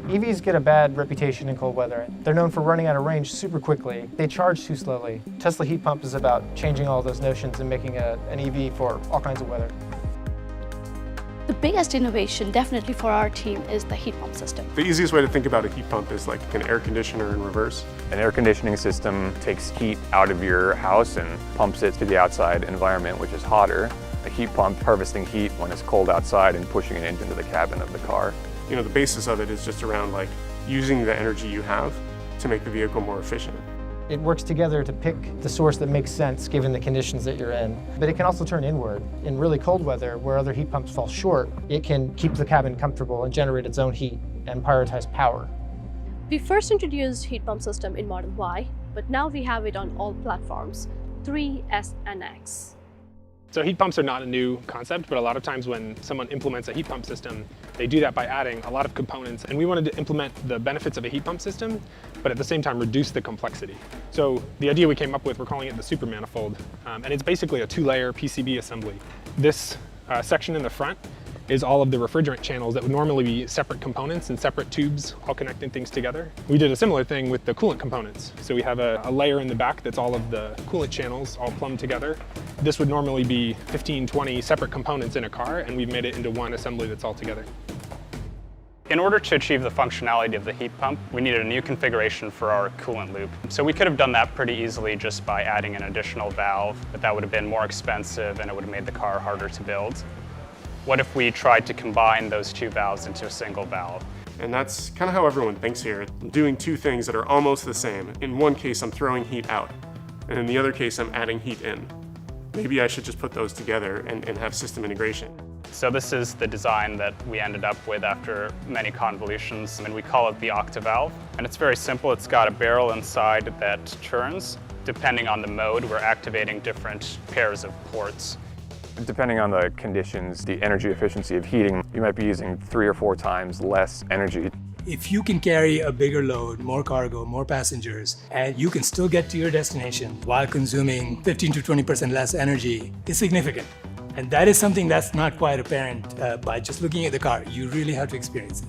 EVs get a bad reputation in cold weather. They're known for running out of range super quickly. They charge too slowly. Tesla heat pump is about changing all those notions and making an EV for all kinds of weather. The biggest innovation, definitely for our team, is the heat pump system. The easiest way to think about a heat pump is like an air conditioner in reverse. An air conditioning system takes heat out of your house and pumps it to the outside environment, which is hotter. A heat pump harvesting heat when it's cold outside and pushing it into the cabin of the car. You know, the basis of it is just around like using the energy you have to make the vehicle more efficient. It works together to pick the source that makes sense given the conditions that you're in. But it can also turn inward. In really cold weather, where other heat pumps fall short, it can keep the cabin comfortable and generate its own heat and prioritize power. We first introduced heat pump system in Model Y, but now we have it on all platforms, 3, S, and X. So heat pumps are not a new concept, but a lot of times when someone implements a heat pump system, they do that by adding a lot of components. And we wanted to implement the benefits of a heat pump system, but at the same time reduce the complexity. So the idea we came up with, we're calling it the super manifold, and it's basically a 2-layer PCB assembly. This section in the front is all of the refrigerant channels that would normally be separate components and separate tubes all connecting things together. We did a similar thing with the coolant components. So we have a layer in the back that's all of the coolant channels all plumbed together. This would normally be 15, 20 separate components in a car, and we've made it into one assembly that's all together. In order to achieve the functionality of the heat pump, we needed a new configuration for our coolant loop. So we could have done that pretty easily just by adding an additional valve, but that would have been more expensive and it would have made the car harder to build. What if we tried to combine those two valves into a single valve? And that's kind of how everyone thinks here. I'm doing two things that are almost the same. In one case, I'm throwing heat out, and in the other case, I'm adding heat in. Maybe I should just put those together and have system integration. So this is the design that we ended up with after many convolutions, and we call it the octavalve. And it's very simple. It's got a barrel inside that turns. Depending on the mode, we're activating different pairs of ports. Depending on the conditions, the energy efficiency of heating, you might be using 3 or 4 times less energy. If you can carry a bigger load, more cargo, more passengers, and you can still get to your destination while consuming 15 to 20% less energy, it's significant. And that is something that's not quite apparent by just looking at the car. You really have to experience it.